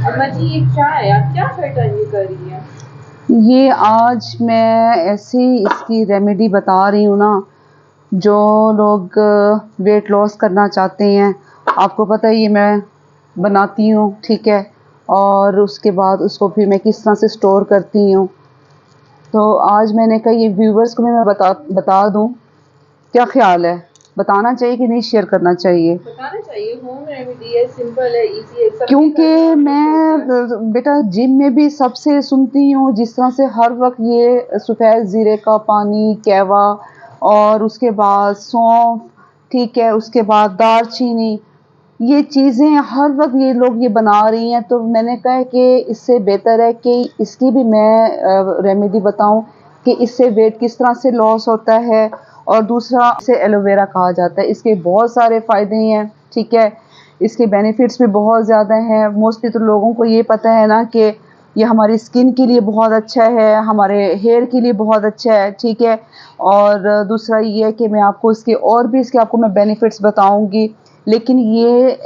अम्मा जी ये क्या है, आप क्या फैटर्निंग कर रही हैं? ये आज मैं ऐसी इसकी रेमेडी बता रही हूँ ना, जो लोग वेट लॉस करना चाहते हैं। आपको पता है ये मैं बनाती हूँ, ठीक है, और उसके बाद उसको फिर मैं किस तरह से स्टोर करती हूँ। तो आज मैंने कहा ये व्यूवर्स को मैं बता दूँ। क्या ख्याल है, बताना चाहिए कि नहीं, शेयर करना चाहिए? बताना चाहिए, होम रेमेडी है, सिंपल है, इजी है, सबके क्योंकि घर में ऑलमोस्ट होता है। मैं बेटा जिम में भी सबसे सुनती हूँ जिस तरह से हर वक्त ये सफ़ेद ज़ीरे का पानी, कहवा और उसके बाद सौंफ, ठीक है, उसके बाद दालचीनी, ये चीज़ें हर वक्त ये लोग ये बना रही हैं। तो मैंने कहा कि इससे बेहतर है कि इसकी भी मैं रेमेडी बताऊं कि इससे वेट किस तरह से लॉस होता है। और दूसरा इसे एलोवेरा कहा जाता है, इसके बहुत सारे फ़ायदे हैं, ठीक है, इसके बेनिफिट्स भी बहुत ज़्यादा हैं। मोस्टली तो लोगों को ये पता है ना कि ये हमारी स्किन के लिए बहुत अच्छा है, हमारे हेयर के लिए बहुत अच्छा है, ठीक है। और दूसरा ये है कि मैं आपको इसके और भी इसके आपको मैं बेनिफिट्स बताऊंगी, लेकिन ये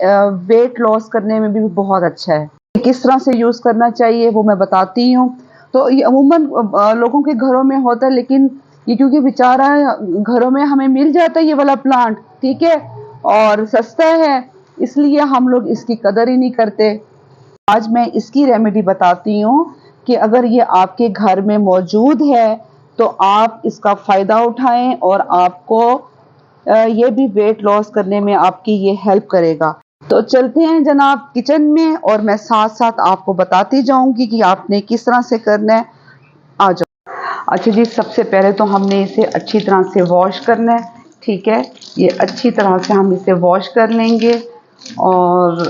वेट लॉस करने में भी बहुत अच्छा है। किस तरह से यूज़ करना चाहिए वो मैं बताती हूँ। तो ये अमूमन लोगों के घरों में होता है, लेकिन ये क्योंकि बेचारा घरों में हमें मिल जाता है ये वाला प्लांट, ठीक है, और सस्ता है, इसलिए हम लोग इसकी कदर ही नहीं करते। आज मैं इसकी रेमेडी बताती हूँ कि अगर ये आपके घर में मौजूद है तो आप इसका फ़ायदा उठाएं और आपको ये भी वेट लॉस करने में आपकी ये हेल्प करेगा। तो चलते हैं जनाब किचन में, और मैं साथ साथ आपको बताती जाऊंगी कि आपने किस तरह से करना है। आ जाओ। अच्छा जी, सबसे पहले तो हमने इसे अच्छी तरह से वॉश करना है, ठीक है, ये अच्छी तरह से हम इसे वॉश कर लेंगे। और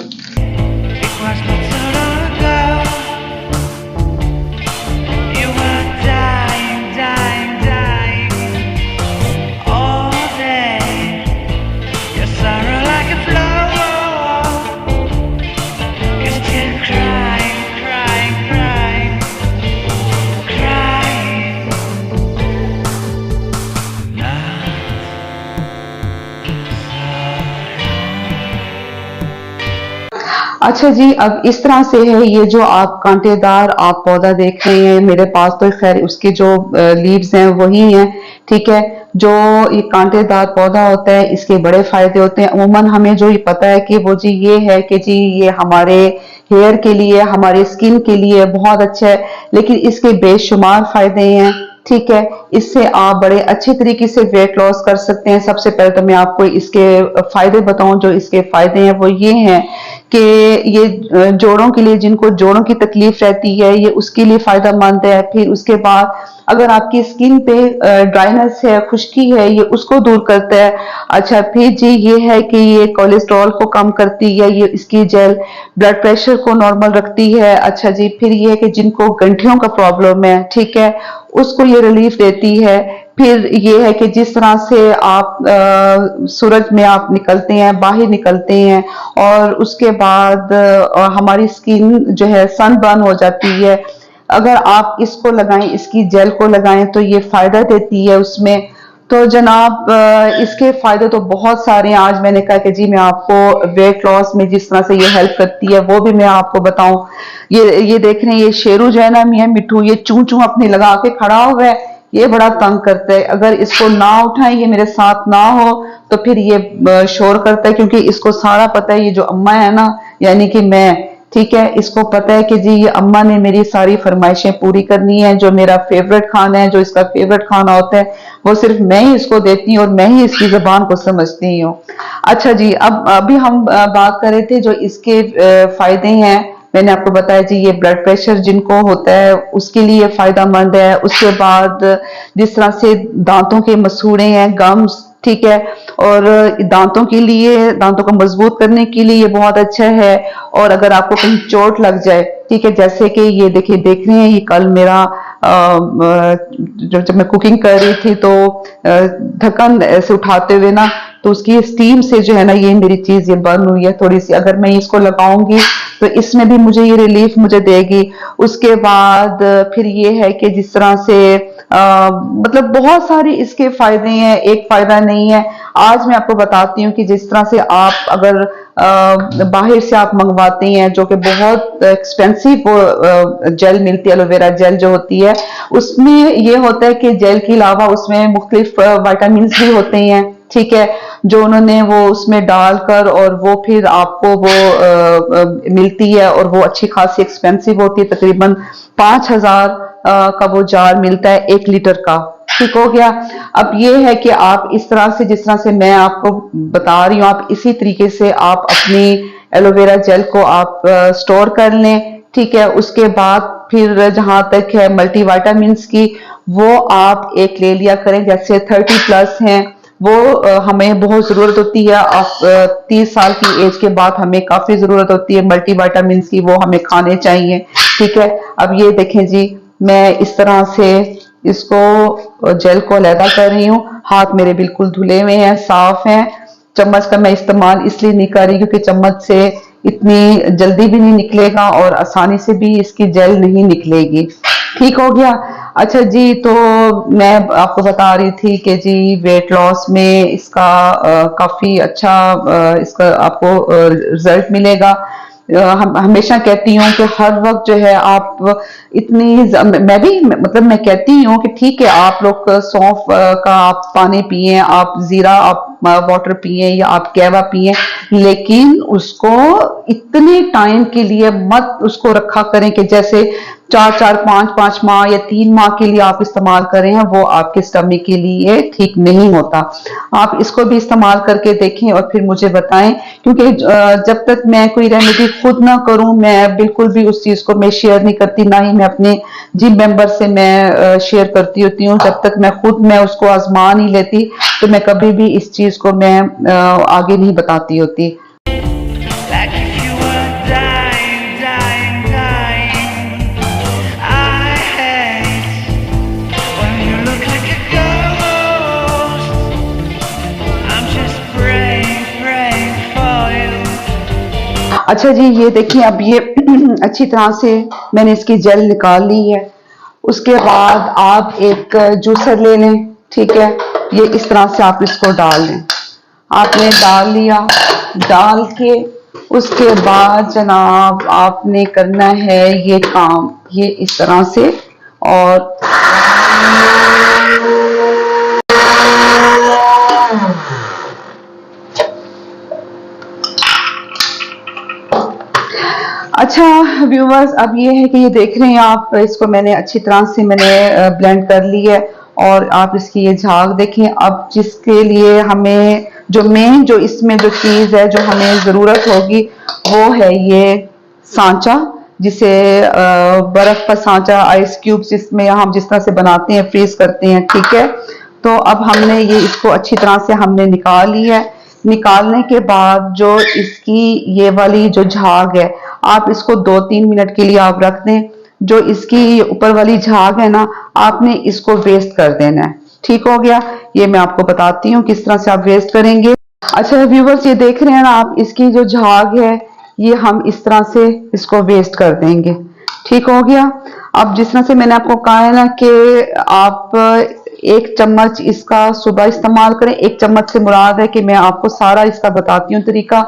अच्छा जी, अब इस तरह से है, ये जो आप कांटेदार आप पौधा देख रहे हैं मेरे पास, तो खैर उसके जो लीव्स हैं वही हैं, ठीक है। जो ये कांटेदार पौधा होता है इसके बड़े फायदे होते हैं। अमूमन हमें जो ये पता है कि वो जी ये है कि जी ये हमारे हेयर के लिए, हमारे स्किन के लिए बहुत अच्छा है, लेकिन इसके बेशुमार फायदे हैं, ठीक है। इससे आप बड़े अच्छे तरीके से वेट लॉस कर सकते हैं। सबसे पहले तो मैं आपको इसके फायदे बताऊं। जो इसके फायदे हैं वो ये हैं कि ये जोड़ों के लिए, जिनको जोड़ों की तकलीफ रहती है, ये उसके लिए फायदेमंद है। फिर उसके बाद अगर आपकी स्किन पे ड्राइनेस है, खुश्की है, ये उसको दूर करता है। अच्छा, फिर जी ये है कि ये कोलेस्ट्रॉल को कम करती है, ये इसकी जेल ब्लड प्रेशर को नॉर्मल रखती है। अच्छा जी, फिर ये है कि जिनको गंठियों का प्रॉब्लम है, ठीक है, उसको ये रिलीफ देती है। फिर ये है कि जिस तरह से आप सूरज में आप निकलते हैं, बाहर निकलते हैं, और उसके बाद हमारी स्किन जो है सन बर्न हो जाती है, अगर आप इसको लगाएं, इसकी जेल को लगाएं, तो ये फायदा देती है उसमें। तो जनाब इसके फायदे तो बहुत सारे हैं। आज मैंने कहा कि जी मैं आपको वेट लॉस में जिस तरह से ये हेल्प करती है वो भी मैं आपको बताऊं। ये देख रहे हैं, ये शेरू जो है ना मियां मिट्ठू, ये चूं चूं अपनी लगा के खड़ा हुआ है, ये बड़ा तंग करता है। अगर इसको ना उठाएं, ये मेरे साथ ना हो, तो फिर ये शोर करता है, क्योंकि इसको सारा पता है, ये जो अम्मा है ना, यानी कि मैं, ठीक है, इसको पता है कि जी ये अम्मा ने मेरी सारी फरमाइशें पूरी करनी है। जो मेरा फेवरेट खाना है, जो इसका फेवरेट खाना होता है, वो सिर्फ मैं ही इसको देती हूँ और मैं ही इसकी जबान को समझती हूँ। अच्छा जी, अब अभी हम बात कर रहे थे जो इसके फायदे हैं। मैंने आपको बताया जी ये ब्लड प्रेशर जिनको होता है उसके लिए फायदेमंद है। उसके बाद जिस तरह से दांतों के मसूड़े हैं, गम्स, ठीक है, और दांतों के लिए, दांतों को मजबूत करने के लिए ये बहुत अच्छा है। और अगर आपको कहीं चोट लग जाए, ठीक है, जैसे कि ये देखिए, देख रहे हैं, ये कल मेरा जब मैं कुकिंग कर रही थी तो ढक्कन ऐसे उठाते हुए ना, तो उसकी स्टीम से जो है ना ये मेरी चीज ये बर्न हुई है थोड़ी सी। अगर मैं इसको लगाऊंगी तो इसमें भी मुझे ये रिलीफ मुझे देगी। उसके बाद फिर ये है कि जिस तरह से मतलब बहुत सारे इसके फायदे हैं, एक फायदा नहीं है। आज मैं आपको बताती हूँ कि जिस तरह से आप अगर बाहर से आप मंगवाते हैं जो कि बहुत एक्सपेंसिव जेल मिलती है, एलोवेरा जेल जो होती है उसमें ये होता है कि जेल के अलावा उसमें मुख्तलिफ विटामिन भी होते हैं, ठीक है, जो उन्होंने वो उसमें डालकर और वो फिर आपको वो मिलती है और वो अच्छी खासी एक्सपेंसिव होती है, तकरीबन 5,000 का वो जार मिलता है 1 लीटर का। ठीक हो गया। अब ये है कि आप इस तरह से, जिस तरह से मैं आपको बता रही हूँ, आप इसी तरीके से आप अपनी एलोवेरा जेल को आप स्टोर कर लें, ठीक है। उसके बाद फिर जहां तक है मल्टीविटामिन की, वो आप एक ले लिया करें, जैसे 30+ हैं वो हमें बहुत जरूरत होती है। 30 साल की एज के बाद हमें काफी जरूरत होती है मल्टीविटामिन की, वो हमें खाने चाहिए, ठीक है। अब ये देखें जी, मैं इस तरह से इसको जेल को अलहदा कर रही हूँ। हाथ मेरे बिल्कुल धुले हुए हैं, साफ हैं। चम्मच का मैं इस्तेमाल इसलिए नहीं कर रही क्योंकि चम्मच से इतनी जल्दी भी नहीं निकलेगा और आसानी से भी इसकी जेल नहीं निकलेगी। ठीक हो गया। अच्छा जी, तो मैं आपको बता रही थी कि जी वेट लॉस में इसका काफी अच्छा इसका आपको रिजल्ट मिलेगा। हम हमेशा कहती हूँ कि हर वक्त जो है आप इतनी, मैं भी मतलब मैं कहती हूँ कि ठीक है आप लोग सौंफ का आप पानी पिए, आप जीरा आप वाटर पिए या आप कहवा पिए, लेकिन उसको इतने टाइम के लिए मत उसको रखा करें कि जैसे 4-4 5-5 माह या 3 माह के लिए आप इस्तेमाल करें हैं, वो आपके स्टमक के लिए ठीक नहीं होता। आप इसको भी इस्तेमाल करके देखें और फिर मुझे बताएं, क्योंकि जब तक मैं कोई रेमेडी खुद ना करूं, मैं बिल्कुल भी उस चीज को मैं शेयर नहीं करती, ना ही मैं अपने जिम मेंबर से मैं शेयर करती होती हूँ। जब तक मैं खुद मैं उसको आजमा नहीं लेती तो मैं कभी भी इस चीज को मैं आगे नहीं बताती होती। Like if you were dying, dying, dying. I hate when you look like a ghost. I'm just praying, praying for you. अच्छा जी, ये देखिए अब ये अच्छी तरह से मैंने इसकी जेल निकाल ली है। उसके बाद आप एक जूसर ले लें, ठीक है। ये इस तरह से आप इसको डाल लें। आपने डाल लिया, डाल के उसके बाद जनाब आपने करना है ये काम, ये इस तरह से। और अच्छा व्यूवर्स, अब ये है कि ये देख रहे हैं आप, इसको मैंने अच्छी तरह से मैंने ब्लेंड कर ली है और आप इसकी ये झाग देखें। अब जिसके लिए हमें जो मेन जो इसमें जो चीज है जो हमें जरूरत होगी वो है ये सांचा, जिसे बर्फ का सांचा, आइस क्यूब्स जिसमें हम जिस तरह से बनाते हैं, फ्रीज करते हैं, ठीक है। तो अब हमने ये इसको अच्छी तरह से हमने निकाल ली है। निकालने के बाद जो इसकी ये वाली जो झाग है, आप इसको 2-3 मिनट के लिए आप रख दें। जो इसकी ऊपर वाली झाग है ना, आपने इसको वेस्ट कर देना है। ठीक हो गया। ये मैं आपको बताती हूँ किस तरह से आप वेस्ट करेंगे। अच्छा व्यूवर्स, ये देख रहे हैं ना आप, इसकी जो झाग है ये हम इस तरह से इसको वेस्ट कर देंगे। ठीक हो गया। अब जिस तरह से मैंने आपको कहा है ना कि आप 1 चम्मच इसका सुबह इस्तेमाल करें। 1 चम्मच से मुराद है कि मैं आपको सारा इसका बताती हूँ तरीका।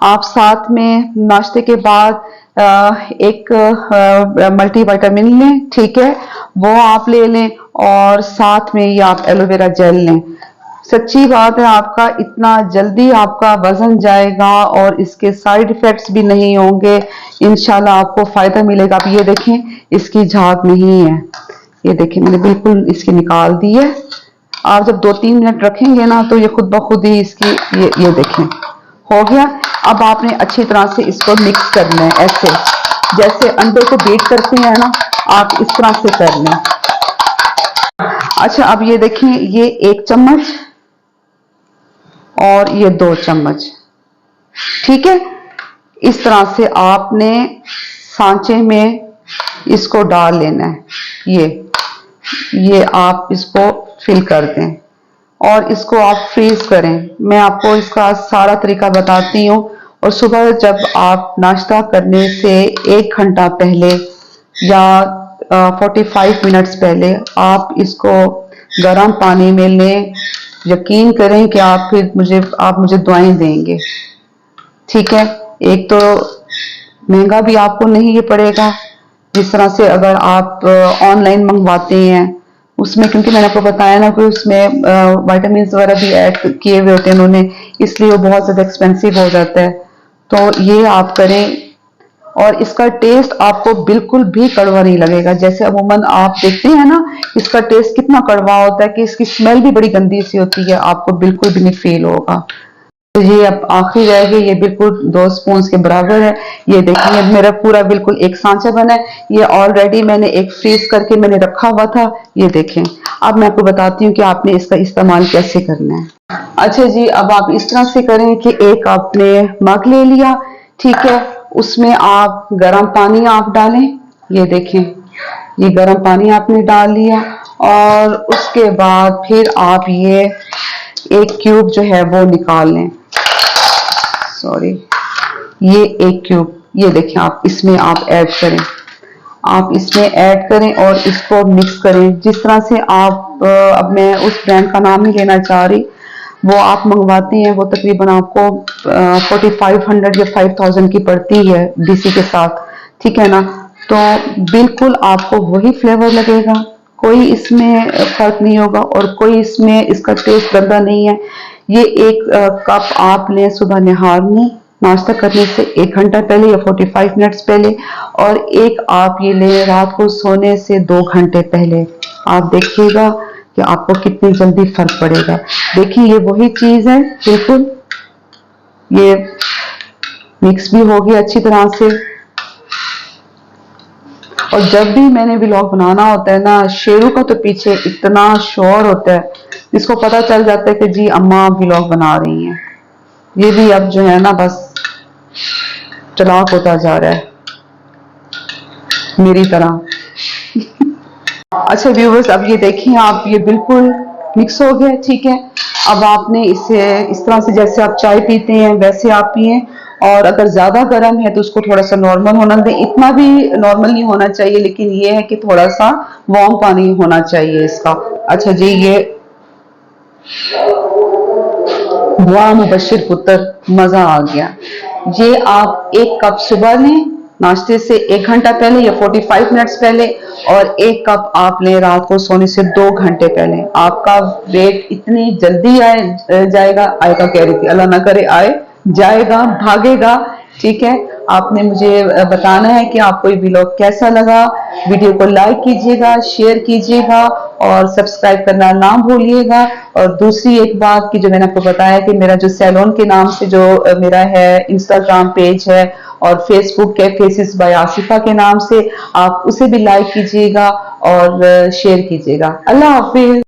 आप साथ में नाश्ते के बाद एक मल्टीविटामिन लें, ठीक है, वो आप ले लें और साथ में ये आप एलोवेरा जेल लें। सच्ची बात है, आपका इतना जल्दी आपका वजन जाएगा और इसके साइड इफेक्ट्स भी नहीं होंगे। इंशाल्लाह आपको फायदा मिलेगा। आप ये देखें, इसकी झाग नहीं है, ये देखिए मैंने बिल्कुल इसकी निकाल दी है। आप जब 2-3 मिनट रखेंगे ना तो ये खुद ब खुद ही इसकी ये देखें हो गया। अब आपने अच्छी तरह से इसको मिक्स करना है, ऐसे जैसे अंडे को बीट करते हैं ना, आप इस तरह से कर लें। अच्छा अब ये देखें, ये 1 चम्मच और ये 2 चम्मच, ठीक है। इस तरह से आपने सांचे में इसको डाल लेना है। ये आप इसको फिल कर दें और इसको आप फ्रीज करें। मैं आपको इसका सारा तरीका बताती हूँ। और सुबह जब आप नाश्ता करने से 1 घंटा पहले या 45 मिनट्स पहले आप इसको गर्म पानी में लें। यकीन करें कि आप मुझे दुआएं देंगे। ठीक है। एक तो महंगा भी आपको नहीं ये पड़ेगा, जिस तरह से अगर आप ऑनलाइन मंगवाते हैं उसमें, क्योंकि मैंने आपको बताया ना कि उसमें विटामिन वगैरह भी ऐड किए हुए होते हैं उन्होंने, इसलिए वो बहुत ज्यादा एक्सपेंसिव हो जाता है। तो ये आप करें, और इसका टेस्ट आपको बिल्कुल भी कड़वा नहीं लगेगा। जैसे अमूमन आप देखते हैं ना, इसका टेस्ट कितना कड़वा होता है कि इसकी स्मेल भी बड़ी गंदी सी होती है, आपको बिल्कुल भी नहीं फील होगा। तो ये अब आखिरी रह गई, ये बिल्कुल 2 स्पून के बराबर है। ये देखिए मेरा पूरा बिल्कुल एक सांचा बना है। ये ऑलरेडी मैंने एक फ्रीज करके मैंने रखा हुआ था। ये देखें, अब मैं आपको बताती हूँ कि आपने इसका इस्तेमाल कैसे करना है। अच्छा जी, अब आप इस तरह से करें कि एक आपने मग ले लिया, ठीक है, उसमें आप गर्म पानी आप डालें। ये देखें, ये गर्म पानी आपने डाल लिया, और उसके बाद फिर आप ये एक क्यूब जो है वो निकाल लें। सॉरी, ये एक क्यूब, ये देखें आप इसमें आप ऐड करें, आप इसमें ऐड करें और इसको मिक्स करें। जिस तरह से आप अब मैं उस ब्रांड का नाम नहीं लेना चाह रही, वो आप मंगवाते हैं, वो तकरीबन आपको 4500 या 5000 की पड़ती है डीसी के साथ, ठीक है ना। तो बिल्कुल आपको वही फ्लेवर लगेगा, कोई इसमें फर्क नहीं होगा, और कोई इसमें इसका टेस्ट गंदा नहीं है। ये एक कप आप लें सुबह निहार में, नाश्ता करने से 1 घंटा पहले या 45 मिनट्स पहले, और एक आप ये लें रात को सोने से 2 घंटे पहले। आप देखिएगा कि आपको कितनी जल्दी फर्क पड़ेगा। देखिए ये वही चीज है, बिल्कुल ये मिक्स भी हो गया अच्छी तरह से। और जब भी मैंने व्लॉग बनाना होता है ना, शेरू का तो पीछे इतना शोर होता है, जिसको पता चल जाता है कि जी अम्मा व्लॉग बना रही हैं। ये भी अब जो है ना बस चालाक होता जा रहा है मेरी तरह। अच्छा व्यूवर्स, अब ये देखिए आप, ये बिल्कुल मिक्स हो गया, ठीक है। अब आपने इसे इस तरह से जैसे आप चाय पीते हैं वैसे आप पिए, और अगर ज्यादा गर्म है तो उसको थोड़ा सा नॉर्मल होना दें। इतना भी नॉर्मल नहीं होना चाहिए, लेकिन ये है कि थोड़ा सा वार्म पानी होना चाहिए इसका। अच्छा जी, ये वाह मुबश्शिर पुत्र, मजा आ गया। ये आप 1 कप सुबह लें नाश्ते से 1 घंटा पहले या 45 मिनट्स पहले, और 1 कप आप लें रात को सोने से 2 घंटे पहले। आपका वेट इतनी जल्दी जाएगा, आएगा कह रही थी, अल्लाह ना करे आए, जाएगा, भागेगा, ठीक है। आपने मुझे बताना है कि आपको ये व्लॉग कैसा लगा। वीडियो को लाइक कीजिएगा, शेयर कीजिएगा, और सब्सक्राइब करना ना भूलिएगा। और दूसरी एक बात कि जो मैंने आपको बताया कि मेरा जो सैलून के नाम से जो मेरा है इंस्टाग्राम पेज है, और फेसबुक के फेसेस बाय आसिफा के नाम से, आप उसे भी लाइक कीजिएगा और शेयर कीजिएगा। अल्लाह हाफिज।